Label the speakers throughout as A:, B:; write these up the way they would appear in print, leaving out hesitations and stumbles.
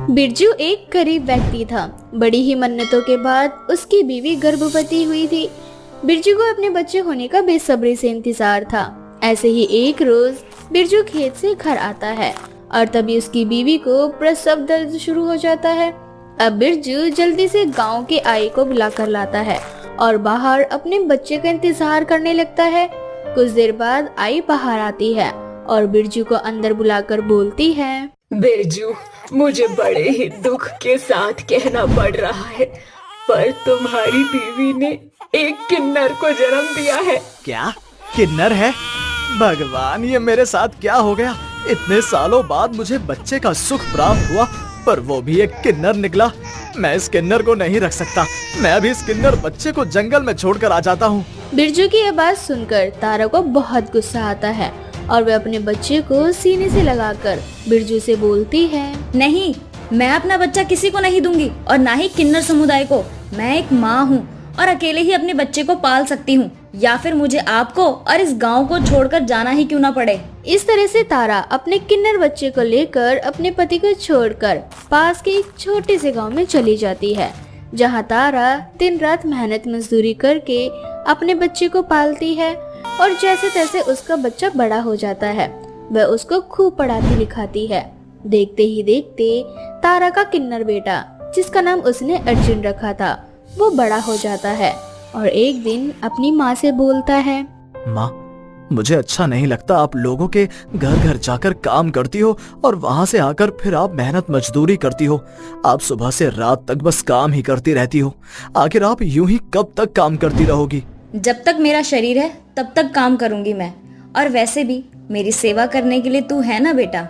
A: बिरजू एक गरीब व्यक्ति था। बड़ी ही मन्नतों के बाद उसकी बीवी गर्भवती हुई थी। बिरजू को अपने बच्चे होने का बेसब्री से इंतजार था। ऐसे ही एक रोज बिरजू खेत से घर आता है और तभी उसकी बीवी को प्रसव दर्द शुरू हो जाता है। अब बिरजू जल्दी से गांव के आई को बुलाकर लाता है और बाहर अपने बच्चे का इंतजार करने लगता है। कुछ देर बाद आई बाहर आती है और बिरजू को अंदर बुलाकर बोलती है,
B: बिरजू, मुझे बड़े ही दुख के साथ कहना पड़ रहा है, पर तुम्हारी बीवी ने एक किन्नर को जन्म दिया है।
C: क्या किन्नर है? भगवान, ये मेरे साथ क्या हो गया? इतने सालों बाद मुझे बच्चे का सुख प्राप्त हुआ, पर वो भी एक किन्नर निकला। मैं इस किन्नर को नहीं रख सकता। मैं अभी इस किन्नर बच्चे को जंगल में छोड़कर आ जाता हूँ।
A: बिरजू की यह बात सुनकर तारा को बहुत गुस्सा आता है और वह अपने बच्चे को सीने से लगाकर बिरजू से बोलती है,
D: नहीं, मैं अपना बच्चा किसी को नहीं दूंगी और ना ही किन्नर समुदाय को। मैं एक माँ हूँ और अकेले ही अपने बच्चे को पाल सकती हूँ, या फिर मुझे आपको और इस गांव को छोड़कर जाना ही क्यों ना पड़े।
A: इस तरह से तारा अपने किन्नर बच्चे को लेकर अपने पति को छोड़कर पास के एक छोटे से गांव में चली जाती है, जहां तारा दिन रात मेहनत मजदूरी करके अपने बच्चे को पालती है और जैसे तैसे उसका बच्चा बड़ा हो जाता है। वह उसको खूब पढ़ाती लिखाती है। देखते ही देखते तारा का किन्नर बेटा, जिसका नाम उसने अर्जुन रखा था, वो बड़ा हो जाता है और एक दिन अपनी माँ से बोलता है,
C: माँ, मुझे अच्छा नहीं लगता आप लोगों के घर घर जाकर काम करती हो और वहाँ से आकर फिर आप मेहनत मजदूरी करती हो। आप सुबह से रात तक बस काम ही करती रहती हो। आखिर आप यूं ही कब तक काम करती रहोगी?
D: जब तक मेरा शरीर है तब तक काम करूंगी मैं, और वैसे भी मेरी सेवा करने के लिए तू है ना बेटा।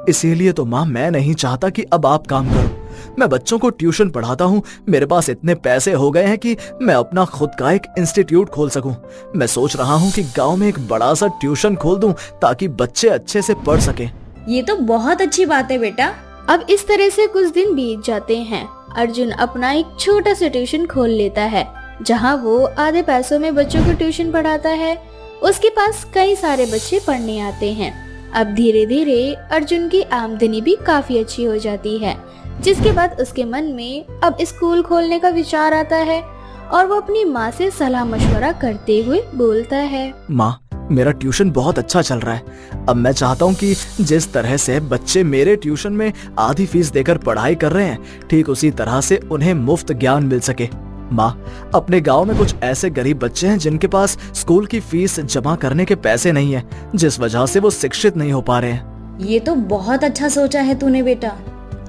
C: इसीलिए तो माँ, मैं नहीं चाहता कि अब आप काम करो। मैं बच्चों को ट्यूशन पढ़ाता हूँ। मेरे पास इतने पैसे हो गए हैं कि मैं अपना खुद का एक इंस्टीट्यूट खोल सकूं। मैं सोच रहा हूँ कि गांव में एक बड़ा सा ट्यूशन खोल दूं ताकि बच्चे अच्छे से पढ़ सकें।
D: ये तो बहुत अच्छी बात है बेटा।
A: अब इस तरह से कुछ दिन बीत जाते हैं। अर्जुन अपना एक छोटा सा ट्यूशन खोल लेता है, जहाँ वो आधे पैसों में बच्चों को ट्यूशन पढ़ाता है। उसके पास कई सारे बच्चे पढ़ने आते हैं। अब धीरे धीरे अर्जुन की आमदनी भी काफी अच्छी हो जाती है, जिसके बाद उसके मन में अब स्कूल खोलने का विचार आता है और वो अपनी माँ से सलाह मशवरा करते हुए बोलता है,
C: माँ, मेरा ट्यूशन बहुत अच्छा चल रहा है। अब मैं चाहता हूँ कि जिस तरह से बच्चे मेरे ट्यूशन में आधी फीस देकर पढ़ाई कर रहे हैं, ठीक उसी तरह से उन्हें मुफ्त ज्ञान मिल सके। माँ, अपने गांव में कुछ ऐसे गरीब बच्चे हैं जिनके पास स्कूल की फीस जमा करने के पैसे नहीं है, जिस वजह से वो शिक्षित नहीं हो पा रहे हैं।
D: ये तो बहुत अच्छा सोचा है तूने बेटा।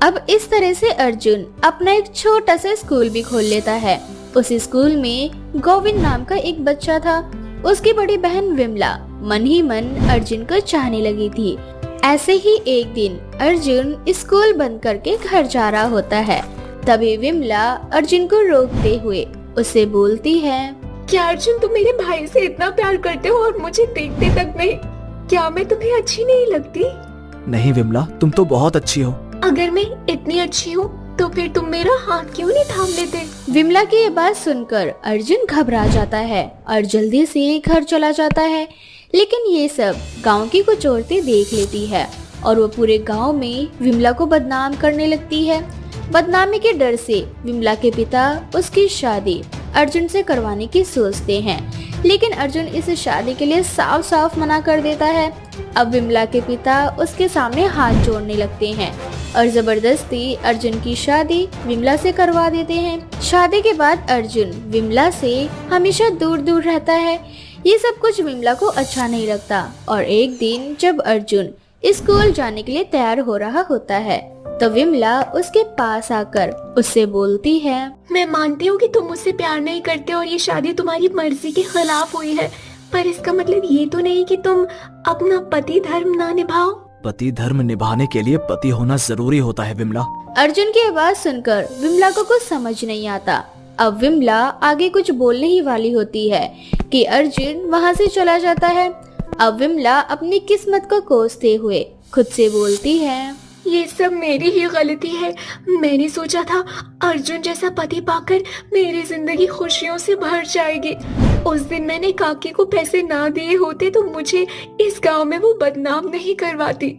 A: अब इस तरह से अर्जुन अपना एक छोटा सा स्कूल भी खोल लेता है। उस स्कूल में गोविंद नाम का एक बच्चा था। उसकी बड़ी बहन विमला मन ही मन अर्जुन को चाहने लगी थी। ऐसे ही एक दिन अर्जुन स्कूल बंद करके घर जा रहा होता है। तभी विमला अर्जुन को रोकते हुए उससे बोलती है,
B: क्या अर्जुन, तुम मेरे भाई से इतना प्यार करते हो और मुझे देखते तक नहीं? क्या मैं तुम्हें अच्छी नहीं लगती?
C: नहीं विमला, तुम तो बहुत अच्छी हो।
B: अगर मैं इतनी अच्छी हूँ तो फिर तुम मेरा हाथ क्यों नहीं थाम लेते?
A: विमला की ये बात सुनकर अर्जुन घबरा जाता है और जल्दी से घर चला जाता है। लेकिन ये सब गांव की कुछ औरतें देख लेती है और वो पूरे गांव में विमला को बदनाम करने लगती है। बदनामी के डर से विमला के पिता उसकी शादी अर्जुन से करवाने की सोचते हैं, लेकिन अर्जुन इस शादी के लिए साफ साफ मना कर देता है। अब विमला के पिता उसके सामने हाथ जोड़ने लगते हैं और जबरदस्ती अर्जुन की शादी विमला से करवा देते हैं। शादी के बाद अर्जुन विमला से हमेशा दूर दूर रहता है। ये सब कुछ विमला को अच्छा नहीं लगता और एक दिन जब अर्जुन स्कूल जाने के लिए तैयार हो रहा होता है तो विमला उसके पास आकर उससे बोलती है,
B: मैं मानती हूँ कि तुम मुझसे प्यार नहीं करते और ये शादी तुम्हारी मर्जी के खिलाफ हुई है, पर इसका मतलब ये तो नहीं कि तुम अपना पति धर्म ना निभाओ।
C: पति धर्म निभाने के लिए पति होना जरूरी होता है विमला।
A: अर्जुन की आवाज सुनकर विमला को कुछ समझ नहीं आता। अब विमला आगे कुछ बोलने ही वाली होती है कि अर्जुन वहाँ से चला जाता है। अब विमला अपनी किस्मत को कोसते हुए खुद से बोलती है,
B: ये सब मेरी ही गलती है। मैंने सोचा था अर्जुन जैसा पति पाकर मेरी जिंदगी खुशियों से भर जाएगी। उस दिन मैंने काकी को पैसे ना दिए होते तो मुझे इस गांव में वो बदनाम नहीं करवाती।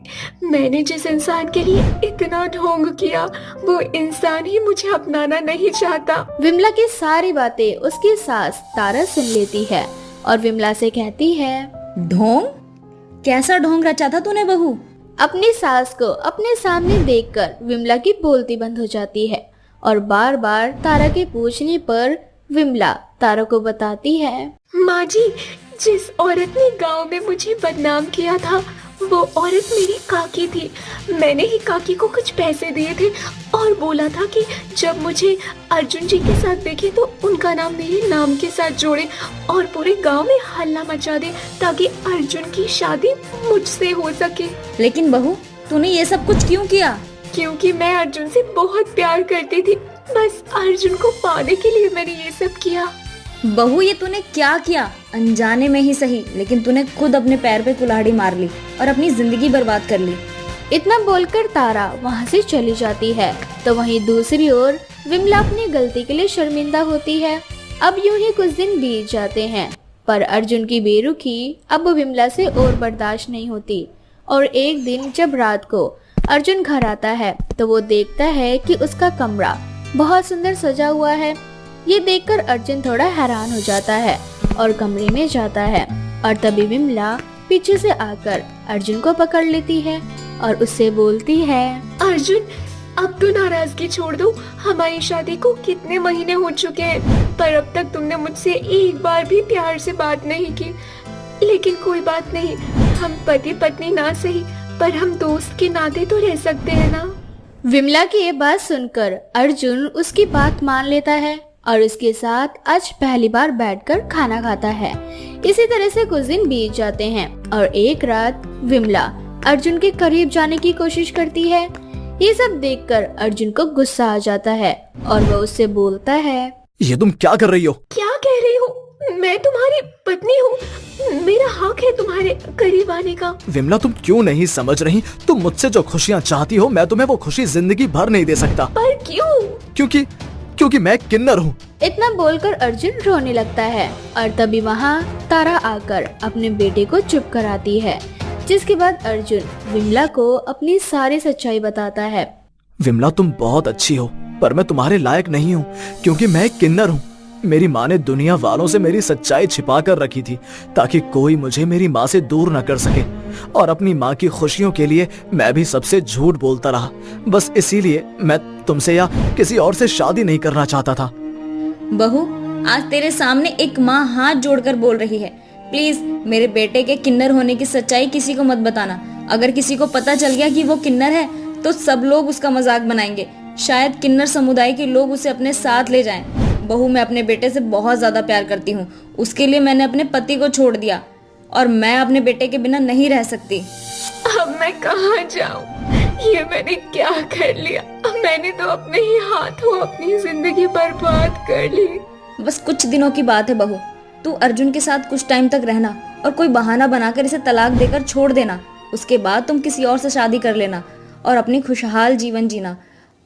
B: मैंने जिस इंसान के लिए इतना ढोंग किया वो इंसान ही मुझे अपनाना नहीं चाहता।
A: विमला की सारी बातें उसकी सास तारा सुन लेती है और विमला से कहती है,
D: ढोंग? कैसा ढोंग रचा था तूने बहू?
A: अपनी सास को अपने सामने देखकर विमला की बोलती बंद हो जाती है और बार बार तारा के पूछने पर विमला तारा को बताती है,
B: माँ जी, जिस औरत ने गांव में मुझे बदनाम किया था वो औरत मेरी काकी थी। मैंने ही काकी को कुछ पैसे दिए थे और बोला था कि जब मुझे अर्जुन जी के साथ देखे तो उनका नाम मेरे नाम के साथ जोड़े और पूरे गांव में हल्ला मचा दे ताकि अर्जुन की शादी मुझसे हो सके।
D: लेकिन बहू, तूने ये सब कुछ क्यों किया?
B: क्योंकि मैं अर्जुन से बहुत प्यार करती थी। बस अर्जुन को पाने के लिए मैंने ये सब किया।
D: बहू, ये तूने क्या किया? अनजाने में ही सही, लेकिन तूने खुद अपने पैर पे कुल्हाड़ी मार ली और अपनी जिंदगी बर्बाद कर ली।
A: इतना बोलकर तारा वहाँ से चली जाती है। तो वहीं दूसरी ओर विमला अपनी गलती के लिए शर्मिंदा होती है। अब यूं ही कुछ दिन बीत जाते हैं, पर अर्जुन की बेरुखी अब विमला से और बर्दाश्त नहीं होती। और एक दिन जब रात को अर्जुन घर आता है तो वो देखता है कि उसका कमरा बहुत सुंदर सजा हुआ है। ये देखकर अर्जुन थोड़ा हैरान हो जाता है और कमरे में जाता है और तभी विमला पीछे से आकर अर्जुन को पकड़ लेती है और उससे बोलती है,
B: अर्जुन, अब तो नाराजगी छोड़ दो। हमारी शादी को कितने महीने हो चुके हैं, पर अब तक तुमने मुझसे एक बार भी प्यार से बात नहीं की। लेकिन कोई बात नहीं, हम पति पत्नी ना सही पर हम दोस्त के नाते तो रह सकते हैं ना।
A: विमला की ये बात सुनकर अर्जुन उसकी बात मान लेता है और उसके साथ आज पहली बार बैठकर खाना खाता है। इसी तरह से कुछ दिन बीत जाते हैं और एक रात विमला अर्जुन के करीब जाने की कोशिश करती है। ये सब देखकर अर्जुन को गुस्सा आ जाता है और वो उससे बोलता है,
C: ये तुम क्या कर रही हो?
B: क्या कह रही हो? मैं तुम्हारी पत्नी हूँ, मेरा हक है तुम्हारे करीब आने का।
C: विमला, तुम क्यों नहीं समझ रही? तुम मुझसे जो खुशियाँ चाहती हो मैं तुम्हें वो खुशी जिंदगी भर नहीं दे सकता।
B: पर क्यों?
C: क्योंकि मैं किन्नर हूँ।
A: इतना बोलकर अर्जुन रोने लगता है और तभी वहाँ तारा आकर अपने बेटे को चुप कराती है, जिसके बाद अर्जुन विमला को अपनी सारी सच्चाई बताता है।
C: विमला, तुम बहुत अच्छी हो पर मैं तुम्हारे लायक नहीं हूँ क्योंकि मैं एक किन्नर हूँ। मेरी माँ ने दुनिया वालों से मेरी सच्चाई छिपा कर रखी थी ताकि कोई मुझे मेरी माँ से दूर न कर सके, और अपनी माँ की खुशियों के लिए मैं भी सबसे झूठ बोलता रहा। बस इसीलिए मैं तुमसे या किसी और से शादी नहीं करना चाहता था।
D: बहू, आज तेरे सामने एक माँ हाथ जोड़कर बोल रही है, प्लीज मेरे बेटे के किन्नर होने की सच्चाई किसी को मत बताना। अगर किसी को पता चल गया कि वो किन्नर है तो सब लोग उसका मजाक बनाएंगे। शायद किन्नर समुदाय के लोग उसे अपने साथ ले जाएं। बहू, मैं अपने बेटे से बहुत ज्यादा प्यार करती हूँ। उसके लिए मैंने अपने पति को छोड़ दिया और मैं अपने बेटे के बिना नहीं रह सकती।
B: अब मैं कहाँ जाऊँ? ये मैंने क्या कर लिया? मैंने तो अपने ही हाथों अपनी जिंदगी बर्बाद कर ली।
D: बस कुछ दिनों की बात है बहू, तू अर्जुन के साथ कुछ टाइम तक रहना और कोई बहाना बनाकर इसे तलाक देकर छोड़ देना। उसके बाद तुम किसी और से शादी कर लेना और अपनी खुशहाल जीवन जीना।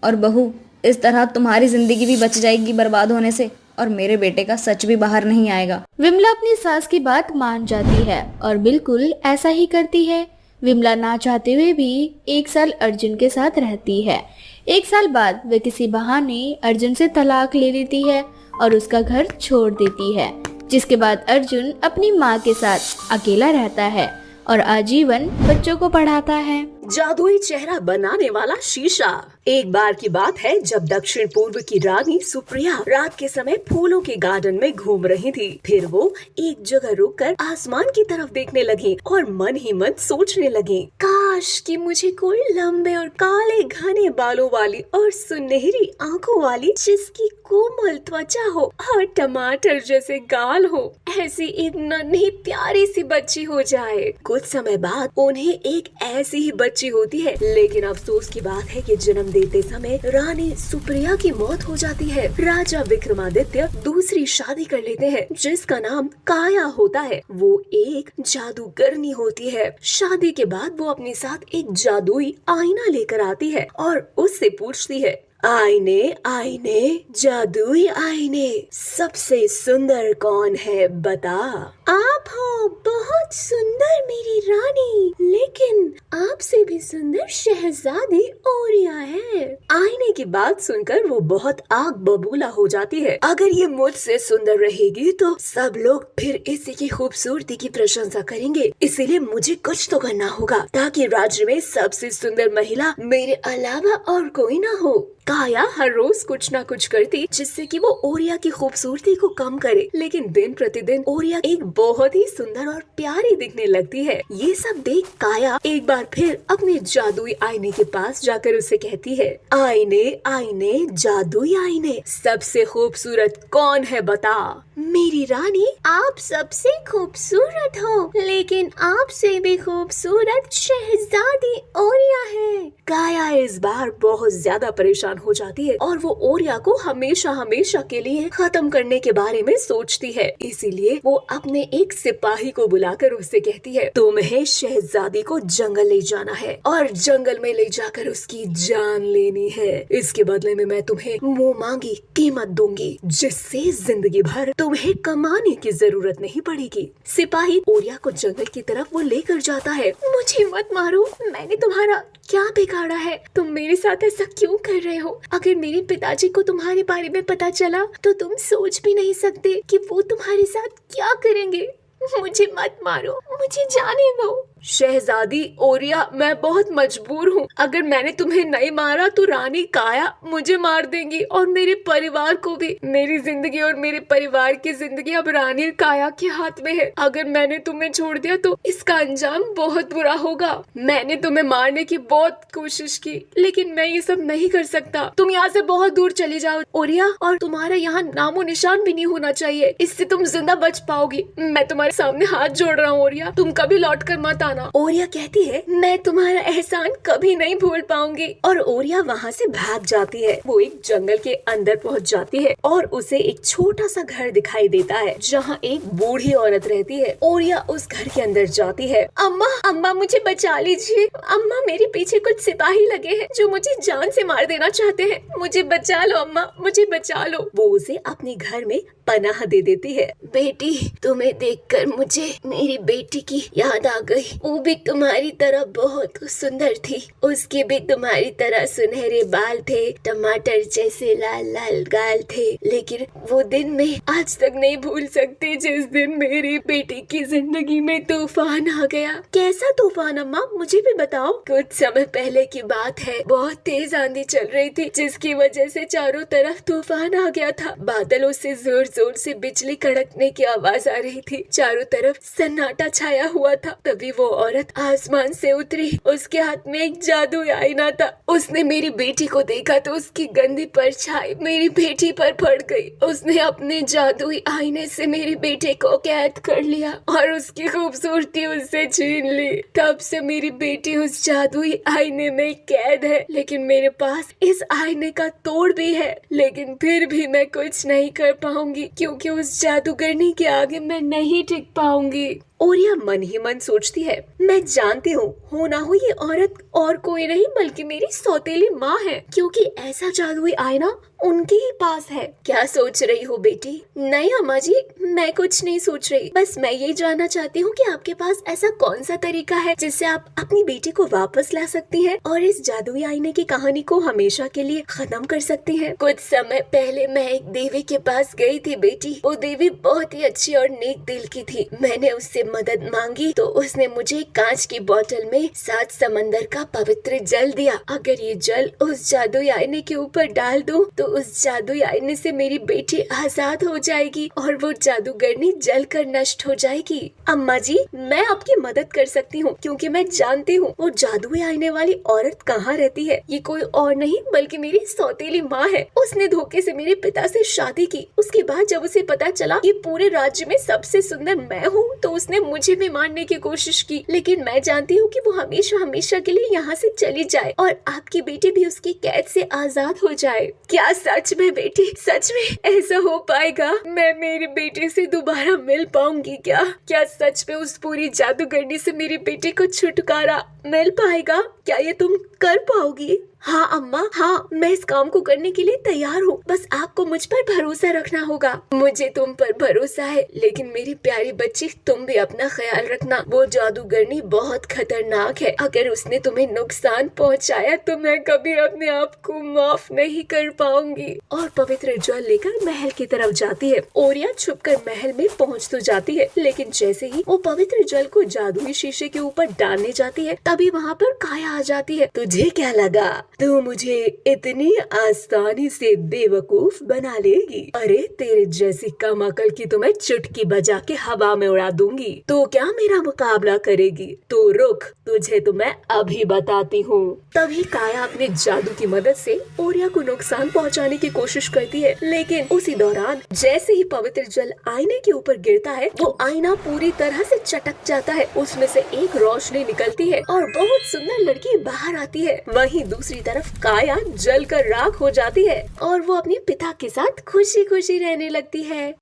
D: और बहू, इस तरह तुम्हारी जिंदगी भी बच जाएगी बर्बाद होने से और मेरे बेटे का सच भी बाहर नहीं आएगा।
A: विमला अपनी सास की बात मान जाती है और बिल्कुल ऐसा ही करती है। विमला ना चाहते हुए भी 1 साल अर्जुन के साथ रहती है। 1 साल बाद वे किसी बहाने अर्जुन से तलाक ले लेती है और उसका घर छोड़ देती है, जिसके बाद अर्जुन अपनी माँ के साथ अकेला रहता है और आजीवन बच्चों को पढ़ाता है।
E: जादुई चेहरा बनाने वाला शीशा। एक बार की बात है जब दक्षिण पूर्व की रानी सुप्रिया रात के समय फूलों के गार्डन में घूम रही थी। फिर वो एक जगह रुककर आसमान की तरफ देखने लगी और मन ही मन सोचने लगी, काश कि मुझे कोई लंबे और काले घने बालों वाली और सुनहरी आंखों वाली, जिसकी कोमल त्वचा हो और टमाटर जैसे गाल हो, ऐसी एक नन्ही प्यारी सी बच्ची हो जाए। कुछ समय बाद उन्हें एक ऐसी ही बच्ची होती है, लेकिन अफसोस की बात है कि जन्म देते समय रानी सुप्रिया की मौत हो जाती है। राजा विक्रमादित्य दूसरी शादी कर लेते हैं जिसका नाम काया होता है। वो एक जादूगरनी होती है। शादी के बाद वो अपनी साथ एक जादुई आईना लेकर आती है और उससे पूछती है, आईने आईने जादुई आईने, सबसे सुंदर कौन है बता। आप हो बहुत सुंदर मेरी रानी, लेकिन आपसे भी सुंदर शहजादी ओरिया है। आईने की बात सुनकर वो बहुत आग बबूला हो जाती है। अगर ये मुझसे सुंदर रहेगी तो सब लोग फिर इसी की खूबसूरती की प्रशंसा करेंगे, इसीलिए मुझे कुछ तो करना होगा ताकि राज्य में सबसे सुंदर महिला मेरे अलावा और कोई ना हो। काया हर रोज कुछ ना कुछ करती जिससे कि वो ओरिया की खूबसूरती को कम करे, लेकिन दिन प्रतिदिन ओरिया एक बहुत ही सुंदर और प्यारी दिखने लगती है। ये सब देख काया एक बार फिर अपने जादुई आईने के पास जाकर उसे कहती है, आईने आईने जादुई आईने, सबसे खूबसूरत कौन है बता। मेरी रानी, आप सबसे खूबसूरत हो, लेकिन आपसे भी खूबसूरत शहजादी ओरिया है। काया इस बार बहुत ज्यादा परेशान हो जाती है और वो ओरिया को हमेशा हमेशा के लिए खत्म करने के बारे में सोचती है। इसीलिए वो अपने एक सिपाही को बुलाकर उससे कहती है, तुम्हें शहजादी को जंगल ले जाना है और जंगल में ले जाकर उसकी जान लेनी है। इसके बदले में मैं तुम्हें मुंह मांगी कीमत दूंगी, जिससे जिंदगी भर तुम्हें कमाने की जरूरत नहीं पड़ेगी। सिपाही ओरिया को जंगल की तरफ वो लेकर जाता है। मुझे मत मारो, मैंने तुम्हारा क्या बिगाड़ा है? तुम मेरे साथ ऐसा क्यों कर रहे हो? अगर मेरे पिताजी को तुम्हारे बारे में पता चला तो तुम सोच भी नहीं सकते कि वो तुम्हारे साथ क्या करेंगे। मुझे मत मारो, मुझे जाने दो। शहजादी ओरिया, मैं बहुत मजबूर हूँ। अगर मैंने तुम्हें नहीं मारा तो रानी काया मुझे मार देंगी और मेरे परिवार को भी। मेरी जिंदगी और मेरे परिवार की जिंदगी अब रानी काया के हाथ में है। अगर मैंने तुम्हें छोड़ दिया तो इसका अंजाम बहुत बुरा होगा। मैंने तुम्हें मारने की बहुत कोशिश की, लेकिन मैं ये सब नहीं कर सकता। तुम यहाँ से बहुत दूर चले जाओ ओरिया, और तुम्हारा यहाँ नामो निशान भी नहीं होना चाहिए, इससे तुम जिंदा बच पाओगी। मैं तुम्हारे सामने हाथ जोड़ रहा हूँ ओरिया, तुम कभी लौट कर मत आना। ओरिया कहती है, मैं तुम्हारा एहसान कभी नहीं भूल पाऊंगी, और ओरिया वहाँ से भाग जाती है। वो एक जंगल के अंदर पहुँच जाती है और उसे एक छोटा सा घर दिखाई देता है जहाँ एक बूढ़ी औरत रहती है। ओरिया उस घर के अंदर जाती है। अम्मा, अम्मा मुझे बचा लीजिए। अम्मा, मेरे पीछे कुछ सिपाही लगे हैं जो मुझे जान से मार देना चाहते हैं। मुझे बचा लो अम्मा, मुझे बचा लो। वो उसे अपने घर में पनाह दे देती है। बेटी, तुम्हें देखकर मुझे मेरी बेटी की याद आ गई। वो भी तुम्हारी तरह बहुत सुंदर थी। उसके भी तुम्हारी तरह सुनहरे बाल थे, टमाटर जैसे लाल लाल गाल थे। लेकिन वो दिन मैं आज तक नहीं भूल सकती जिस दिन मेरी बेटी की जिंदगी में तूफान आ गया। कैसा तूफान अम्मा, मुझे भी बताओ। कुछ समय पहले की बात है। बहुत तेज आंधी चल रही थी जिसकी वजह से चारों तरफ तूफान आ गया था। बादलों से जोर जोर से बिजली कड़कने की आवाज आ रही थी। चारों तरफ सन्नाटा छाया हुआ था। तभी वो औरत आसमान से उतरी। उसके हाथ में एक जादुई आईना था। उसने मेरी बेटी को देखा तो उसकी गंदी परछाई मेरी बेटी पर पड़ गई। उसने अपने जादुई आईने से मेरी बेटी को कैद कर लिया और उसकी खूबसूरती उससे छीन ली। तब से मेरी बेटी उस जादुई आईने में कैद है। लेकिन मेरे पास इस आईने का तोड़ भी है, लेकिन फिर भी मैं कुछ नहीं कर पाऊंगी क्योंकि उस जादूगरनी के आगे मैं नहीं टिक पाऊंगी। ओरिया मन ही मन सोचती है, मैं जानती हूँ हो ना हो ये औरत और कोई नहीं बल्कि मेरी सौतेली माँ है, क्योंकि ऐसा जादुई आईना उनके ही पास है। क्या सोच रही हो बेटी? नहीं अम्मा जी, मैं कुछ नहीं सोच रही। बस मैं ये जानना चाहती हूँ कि आपके पास ऐसा कौन सा तरीका है जिससे आप अपनी बेटी को वापस ला सकती हैं और इस जादुई आईने की कहानी को हमेशा के लिए खत्म कर सकती हैं। कुछ समय पहले मैं एक देवी के पास गई थी बेटी। वो देवी बहुत ही अच्छी और नेक दिल की थी। मैंने उससे मदद मांगी तो उसने मुझे कांच की बोतल में 7 समंदर का पवित्र जल दिया। अगर ये जल उस जादुई आईने के ऊपर डाल दूं तो उस जादुई आईने से मेरी बेटी आजाद हो जाएगी और वो जादूगरनी जलकर नष्ट हो जाएगी। अम्मा जी, मैं आपकी मदद कर सकती हूँ क्योंकि मैं जानती हूँ वो जादुई आईने वाली औरत कहाँ रहती है। ये कोई और नहीं बल्कि मेरी सौतेली माँ है। उसने धोखे से मेरे पिता से शादी की। उसके बाद जब उसे पता चला कि पूरे राज्य में सबसे सुंदर मैं हूँ तो उसने मुझे भी मारने की कोशिश की। लेकिन मैं जानती हूँ कि वो हमेशा हमेशा के लिए यहाँ से चली जाए और आपकी बेटी भी उसकी कैद से आजाद हो जाए। क्या सच में बेटी, सच में ऐसा हो पाएगा? मैं मेरी बेटे से दोबारा मिल पाऊंगी क्या? क्या सच में उस पूरी जादूगरनी से मेरी बेटे को छुटकारा मिल पाएगा? क्या ये तुम कर पाओगी? हाँ अम्मा, हाँ, मैं इस काम को करने के लिए तैयार हूँ। बस आपको मुझ पर भरोसा रखना होगा। मुझे तुम पर भरोसा है, लेकिन मेरी प्यारी बच्ची, तुम भी अपना ख्याल रखना। वो जादूगरनी बहुत खतरनाक है। अगर उसने तुम्हें नुकसान पहुँचाया तो मैं कभी अपने आप को माफ नहीं कर पाऊंगी। और पवित्र जल लेकर महल की तरफ जाती है। ओरिया छुपकर महल में पहुँच तो जाती है, लेकिन जैसे ही वो पवित्र जल को जादुई शीशे के ऊपर डालने जाती है, तभी वहाँ पर काया आ जाती है। तुझे क्या लगा तू मुझे इतनी आसानी से बेवकूफ बना लेगी? अरे तेरे जैसी कम अकल की तो मैं चुटकी बजा के हवा में उड़ा दूंगी। तो क्या मेरा मुकाबला करेगी? तो रुक, तुझे तो मैं अभी बताती हूँ। तभी काया अपने जादू की मदद से ओरिया को नुकसान पहुँचाने की कोशिश करती है, लेकिन उसी दौरान जैसे ही पवित्र जल आईने के ऊपर गिरता है, वो आईना पूरी तरह से चटक जाता है। उसमें से एक रोशनी निकलती है और बहुत सुंदर लड़की बाहर आती है। वहीं दूसरी तरफ काया जलकर राख हो जाती है और वो अपने पिता के साथ खुशी खुशी रहने लगती है।